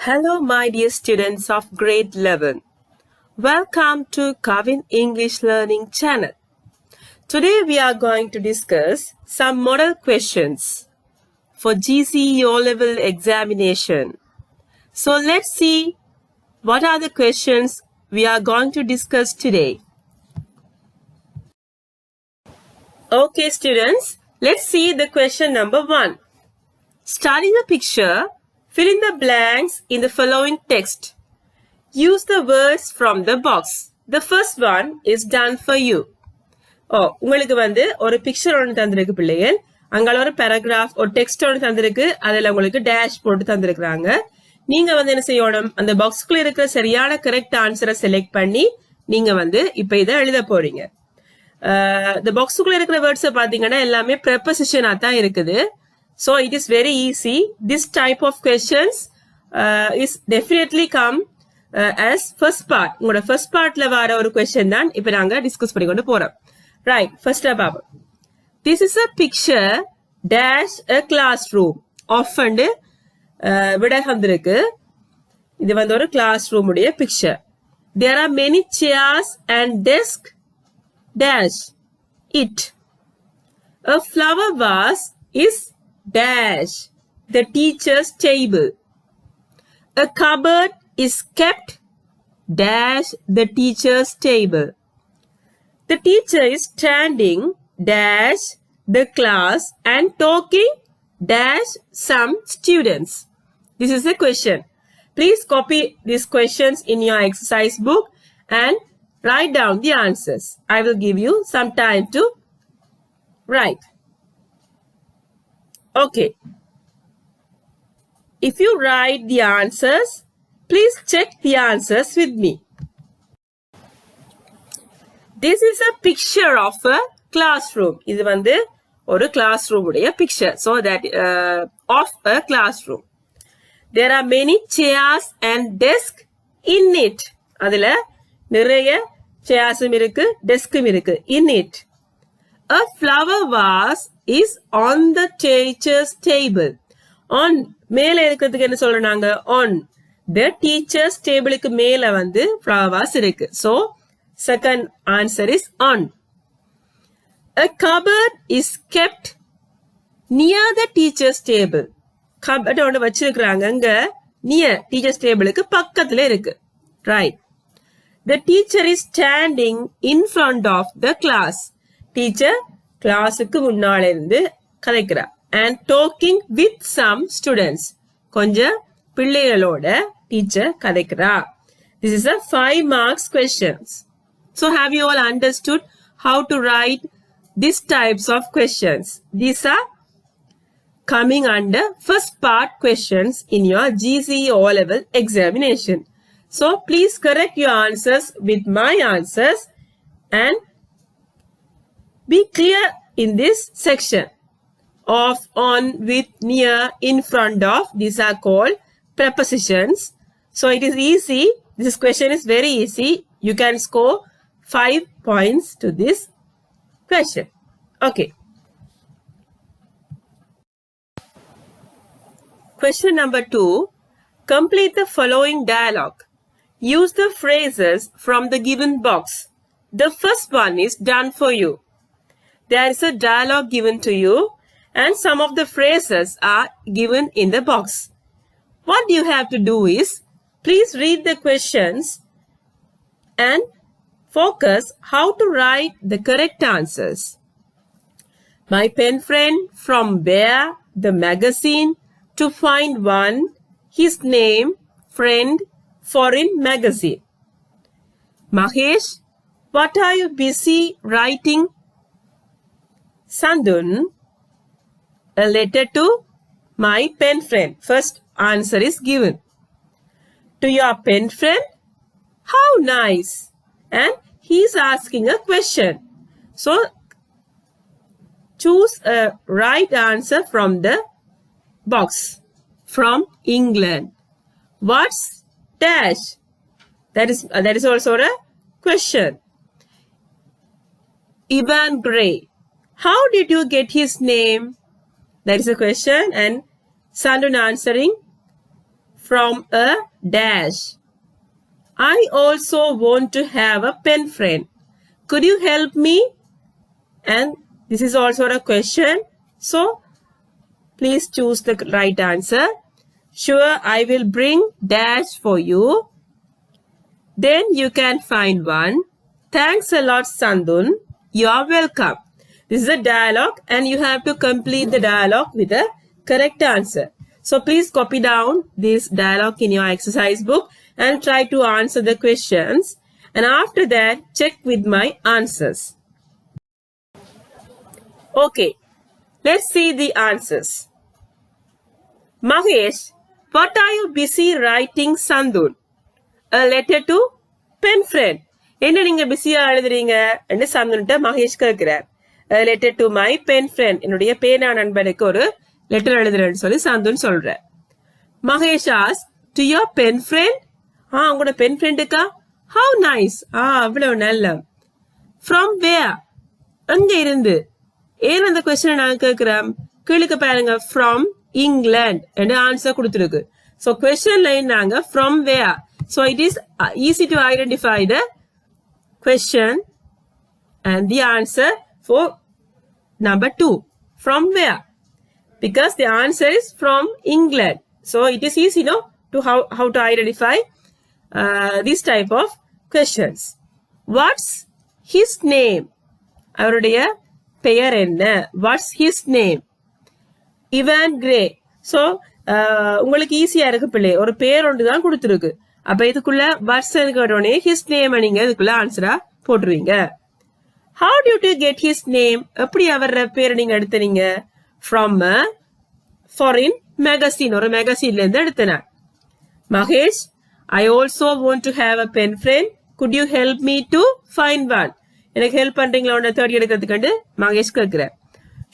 Hello, my dear students of grade 11. Welcome to Kavin English Learning Channel. Today we are going to discuss some model questions for GCE O-Level examination. So let's see what are the questions we are going to discuss today. Okay, students, let's see the question number 1. Study the picture, fill in the blanks in the following text. Use the words from the box. The first one is done for you. உங்களுக்கு வந்து ஒரு picture ஒன்று தந்திருக்கு பிள்ளைகள். அங்கால ஒரு paragraph ஒரு text ஒன்று தந்திருக்கு. அதில் உங்களுக்கு டேஷ் போட்டு தந்திருக்கிறாங்க. நீங்க வந்து என்ன செய்யணும், அந்த பாக்ஸ்க்குள்ள இருக்கிற சரியான கரெக்ட் ஆன்சரை செலக்ட் பண்ணி நீங்க வந்து இப்ப இதை எழுத போறீங்க. இந்த பாக்ஸுக்குள்ள இருக்கிற வேர்ட்ஸை பாத்தீங்கன்னா எல்லாமே ப்ரெப்போசிஷனா தான் இருக்குது. So it is very easy. This type of questions is definitely come as first part. உங்களோட first partல வர ஒரு question தான் இப்ப நாங்க டிஸ்கஸ் பண்ணி கொண்டு போறோம். Right, first up. This is a picture dash a classroom. Often விட வந்திருக்கு. இது வந்து ஒரு classroom உடைய picture. There are many chairs and desk dash it. A flower vase is dash the teacher's table. A cupboard is kept dash the teacher's table. The teacher is standing dash the class and talking dash some students. This is the question. Please copy these questions in your exercise book and write down the answers. I will give you some time to write. Okay. If you write the answers, please check the answers with me. This is a picture of a classroom. இது வந்து ஒரு classroom உடைய picture. So that of a classroom. There are many chairs and desks in it. அதுல நிறைய chairsம் இருக்கு, deskம் இருக்கு. In it. A flower vase is on the teacher's table. On மேல இருக்கிறதுக்கு என்ன சொல்றாங்க? On the teacher's table க்கு மேல வந்து flowers இருக்கு. So second answer is on. A cupboard is kept near the teacher's table. Cupboard ஒன்று வச்சிருக்கிறாங்க அங்க near teacher's table க்கு பக்கத்துல இருக்கு. Right. The teacher is standing in front of the class. Teacher கிளாஸுக்கு முன்னால இருந்து கதைக்கிறா. And talking with some students. கொஞ்சம் பிள்ளைகளோட teacher கதைக்கிறா. This is a 5 marks questions. So have you all understood how to write these types of questions? These are coming under first part questions in your GCE O-Level examination. So please correct your answers with my answers and be clear in this section. Of, on, with, near, in front of. These are called prepositions. So it is easy. This question is very easy. You can score 5 points to this question. Okay. Question number 2. Complete the following dialogue. Use the phrases from the given box. The first one is done for you. There is a dialogue given to you. And some of the phrases are given in the box. What you have to do is, please read the questions and focus how to write the correct answers. My pen friend from where the magazine to find one, his name, friend, foreign magazine. Mahesh, what are you busy writing? Sandun, a letter to my pen friend. First answer is given. To your pen friend? How nice. And he is asking a question. So choose a right answer from the box. From England. What's dash? That is also a question. Ivan Gray. How did you get his name? That is a question, and Sandun answering from a dash. I also want to have a pen friend. Could you help me? And this is also a question. So please choose the right answer. Sure, I will bring dash for you. Then you can find one. Thanks a lot, Sandun. You are welcome. This is a dialogue and you have to complete the dialogue with a correct answer. So please copy down this dialogue in your exercise book and try to answer the questions. And after that, check with my answers. Okay, let's see the answers. Mahesh, what are you busy writing, Sandun? A letter to pen friend. என்ன நீங்க பிஸியா எழுதுறீங்க என்று சந்துன்ட்ட மகேஷ் கேட்கிறார். A letter to my pen friend. என்னுடைய பேனா நண்பனுக்கு ஒரு லெட்டர் எழுதுறேன்னு சொல்லி சந்துன் சொல்ற. Mahesh asked, to your pen friend? உங்களோட பென் ஃப்ரெண்டுக்கா? How nice. அவ்வளவு நல்ல. From where? எங்க இருந்து? ஏன் அந்த கொஸ்டினை நான் கேட்கிறேன்? கீழுக்கு பாருங்க, from England என்று ஆன்சர் கொடுத்திருக்கு. So question line நாங்க from where? So it is easy to identify the question and the answer for number 2. From where? Because the answer is from England. So it is easy, no, to how to identify this type of questions. What's his name? அவருடைய பெயர் என்ன? What's his name? Ivan Gray. So உங்களுக்கு ஈஸியா இருக்கு பிள்ளை, ஒரு பேர் ஒன்று தான் கொடுத்துருக்கு. அப்ப இதுக்குள்ள வர்ஷன் கேட்டோடனே ஹிஸ் நேம் நீங்க இதுக்குள்ள ஆன்சரா போட்டுருவீங்க. How did you get his name? எப்படி அவர் பேரை நீங்க எடுத்தீங்க? From a foreign magazine, ஒரு மேகசின்ல இருந்து எடுத்தன. Mahesh, I also want to have a pen friend. Could you help me to find one? எனக்கு ஹெல்ப் பண்றீங்களா உன்னை தேடி எடுக்கிறதுக்கு? மகேஷ் கேட்கிறேன்.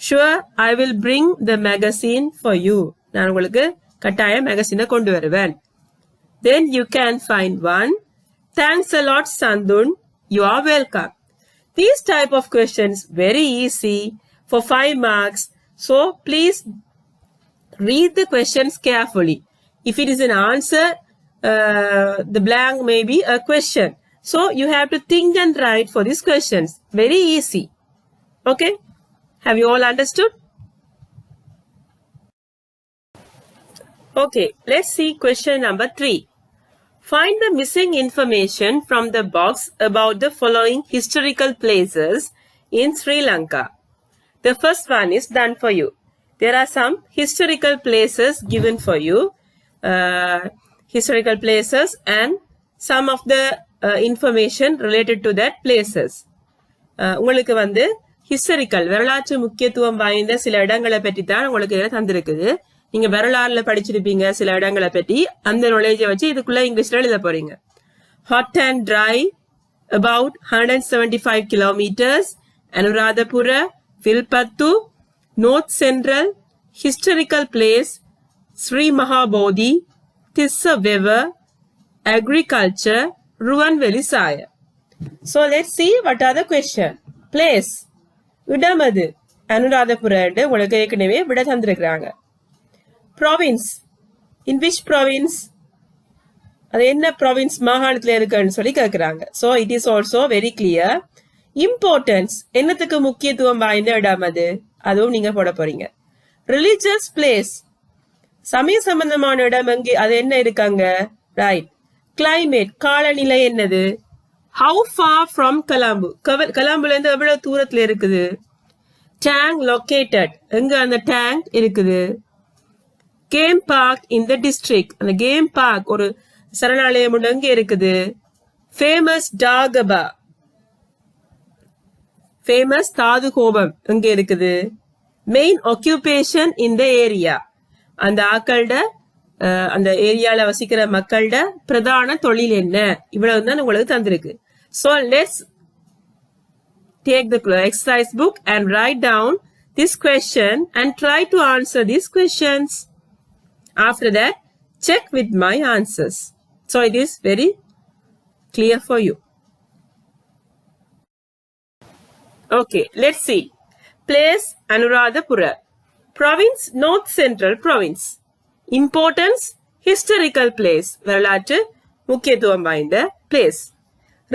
Sure, I will bring the magazine for you. நான் உங்களுக்கு கட்டாய மேகசினை கொண்டு வருவேன். Then you can find one. Thanks a lot, Sandun. You are welcome. These type of questions very easy for 5 marks. So please read the questions carefully. If it is an answer, the blank may be a question. So you have to think and write for these questions. Very easy. Okay? Have you all understood? Okay, let's see question number 3. Find the missing information from the box about the following historical places in Sri Lanka. The first one is done for you. There are some historical places given for you. Historical places and some of the information related to that places. உங்களுக்கு வந்து historical, வரலாற்று முக்கியத்துவம் வாய்ந்த சில இடங்களை பற்றி தான் உங்களுக்கு தந்திருக்குது. நீங்க வரலாறுல படிச்சிருப்பீங்க சில இடங்களை பற்றி, அந்த நாலேஜை வச்சு இதுக்குள்ள இங்கிலீஷ்ல எழுத போறீங்க. Hot and dry, about 175 kilometers, Anuradhapura, Vilpattu, North Central, historical place, Sri Mahabodhi, Tissa Weaver, agriculture, Ruwanvelli Saya. So let's see what are the question. Place, இடம் அது அனுராதபுரா உங்களுக்கு ஏற்கனவே விட தந்திருக்கிறாங்க. Province, in which province? அது என்ன province மாகாணத்துல இருக்குன்னு சொல்லி கேட்கிறாங்க. So it is also very clear. Importance, என்னத்துக்கு முக்கியத்துவம் வாய்ந்த இடம் அது, அதுவும் நீங்க போட போறீங்க. Religious place, சமய சம்பந்தமான இடம் எங்கே, அது என்ன இருக்காங்க? Right. Climate, காலநிலை என்னது? How far from Colombo? கொலம்புல இருந்து எவ்வளவு தூரத்துல இருக்குது? Tank located, எங்க அந்த tank இருக்குது? Game park in the district, அந்த game park ஒரு சரணாலயம் எங்க இருக்குது? Famous Dagaba, famous தாது கோபம் எங்க இருக்குது? Main occupation in the area, அந்த ஆக்களோட அந்த ஏரியால வசிக்கிற மக்களோட பிரதான தொழில் என்ன? இவ்வளவுதான் உங்களுக்கு தந்திருக்கு. So let's take the exercise book and write down this question and try to answer these questions. After that, check with my answers. So it is very clear for you. Okay, let's see. Place, Anuradhapura. Province, North Central Province. Importance, Historical place, வரலாற்று முக்கியத்துவம் வாய்ந்த place.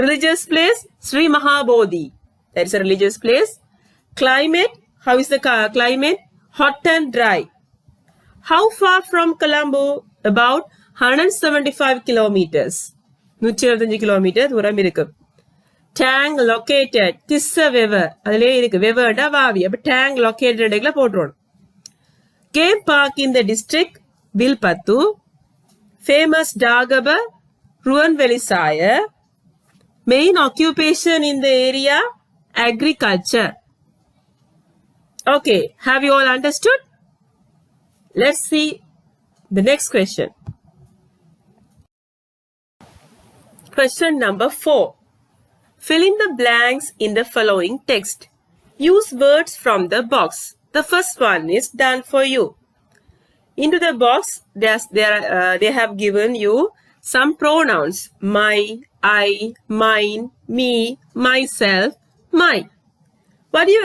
Religious place, Sri Mahabodhi. That is a religious place. Climate, how is the climate? Hot and dry. How far from Colombo? About 175 kilometers. 175 kilometers தூரம் இருக்கு. Tank located, Tissa River. அதிலே இருக்கு riverடா வாவி. அப்ப tank located இடத்துல போட்டுறோம். Game park in the district, Vilpattu. Famous Dagaba, Ruanvelisaya. Main occupation in the area, agriculture. Okay, have you all understood? Let's see the next question. Question number 4. Fill in the blanks in the following text. Use words from the box. The first one is done for you. Into the box, they have given you some pronouns. My, I, mine, me, myself, mine. What you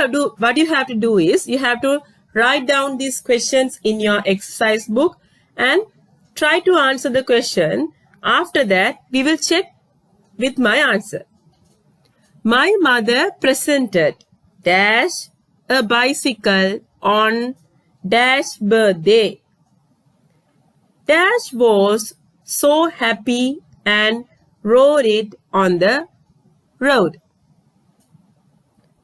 have to do is, you have to write down these questions in your exercise book and try to answer the question. After that, we will check with my answer. My mother presented dash a bicycle on dash birthday. Dash was so happy and rode it on the road.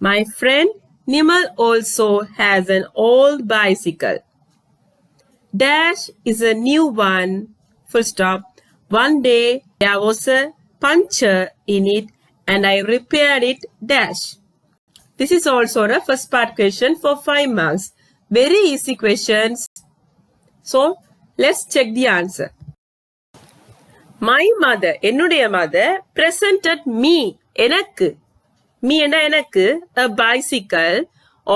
My friend Nimal also has an old bicycle. Dash is a new one. Full stop. One day there was a puncture in it and I repaired it dash. This is also a first part question for 5 marks. Very easy questions. So, let's check the answer. My mother, என்னுடைய mother, presented me, எனக்கு, me என்ன எனக்கு, a bicycle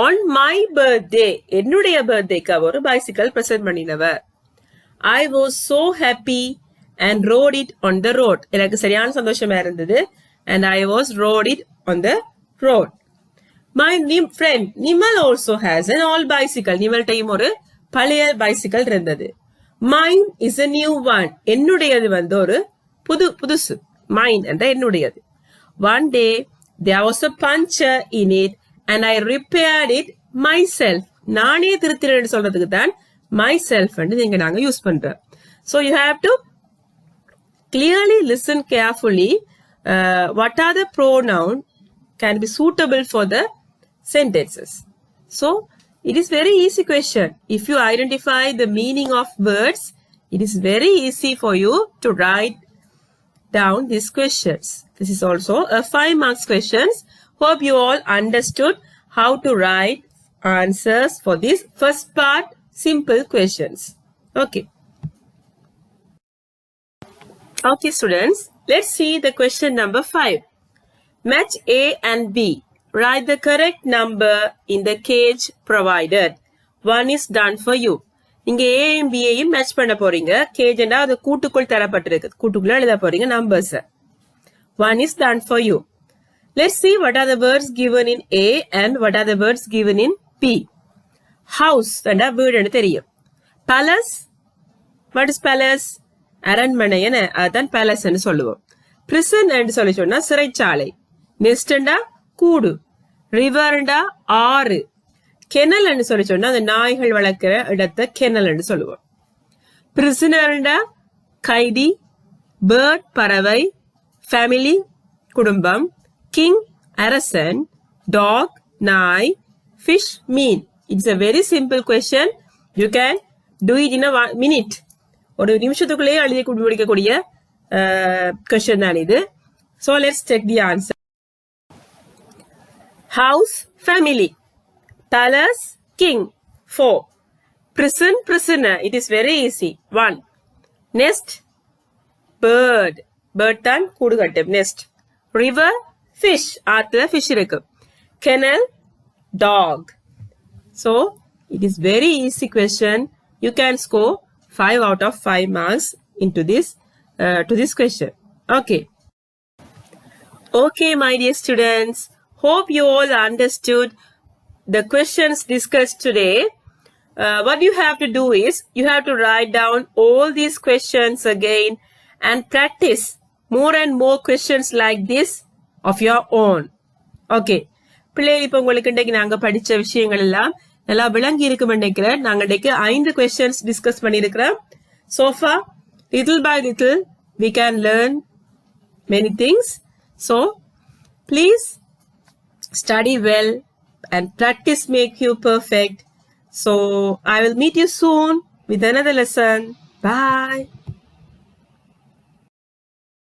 on my birthday. என்னுடைய birthdayக்கு ஒரு bicycle present பண்ணினவ. I was so happy and rode it on the road. எனக்கு சரியான சந்தோஷமா இருந்தது and I was rode it on the road. My friend Nimal also has an old bicycle. நிமல்டையும் ஒரு பழைய bicycle இருந்தது. Mine is a new one. என்னுடையது வந்து ஒரு புதுசு. Mine என்ற என்னுடையது. One day there was a puncture in it and I repaired it myself. நானே திருத்தினேன்னு சொல்றதுக்கு தான் myself வந்து நீங்க நாங்க யூஸ் பண்றோம். So you have to clearly listen carefully. What are the pronoun can be suitable for the sentences. So it is very easy question. If you identify the meaning of words, it is very easy for you to write down these questions. This is also a 5 marks questions. Hope you all understood how to write answers for this first part simple questions. Okay. Okay students, let's see the question number 5. Match A and B. Write the correct number in the cage provided. One is done for you. இங்க A and B ஐயும் match பண்ண போறீங்க. Cage என்றா அது கூட்டுக்குள் தரப்பட்டிருக்கு. கூட்டுக்குள்ள எழுத போறீங்க numbers. One is done for you. Let's see what are the words given in A and what are the words given in B. House என்றா வீடுன்னு தெரியும். Palace. What is palace? அரண்மனை என்ன அதான் palace ன்னு சொல்லுவோம். Prison என்று சொல்லி சொன்னா சிறைச்சாலை. Nest என்றா கூடு. ரிவர்ண்டா ஆறு. கெனல் என்று சொல்லி சொன்னா அந்த நாய்கள் வளர்க்கிற இடத்தை கெனல் என்று சொல்லுவோம். பிரிசனர்ண்டா கைதி. பேர்ட் பறவை. ஃபேமிலி குடும்பம். கிங் அரசன். டாக் நாய். Fish mean. It's a very simple question. You can do it in a minute. ஒரு நிமிஷத்துக்குள்ளேயே எழுதி முடிக்கக்கூடிய question தான் இது. So let's check the answer. House, family. Palace, king. 4. Prison, prisoner. It is very easy. 1. Nest, bird. Bird தான் கூடு கட்டும். Nest. River, fish. ஆத்துல fish இருக்கு. Kennel, dog. So, it is very easy question. You can score 5 out of 5 marks into to this question. Okay. Okay, my dear students. Hope you all understood the questions discussed today. what you have to do is you have to write down all these questions again and practice more and more questions like this of your own. Okay. பிள்ளைகள் இப்ப உங்களுக்கு இன்றைக்கு நாங்க படிச்ச விஷயங்கள் எல்லாம் நல்லா விளங்கி இருக்கும் நினைக்கிறேன். நாங்க இன்றைக்கு 5 questions டிஸ்கஸ் பண்ணியிருக்கிறோம். So far, little by little, we can learn many things. So, please study well and practice make you perfect. So, I will meet you soon with another lesson. Bye.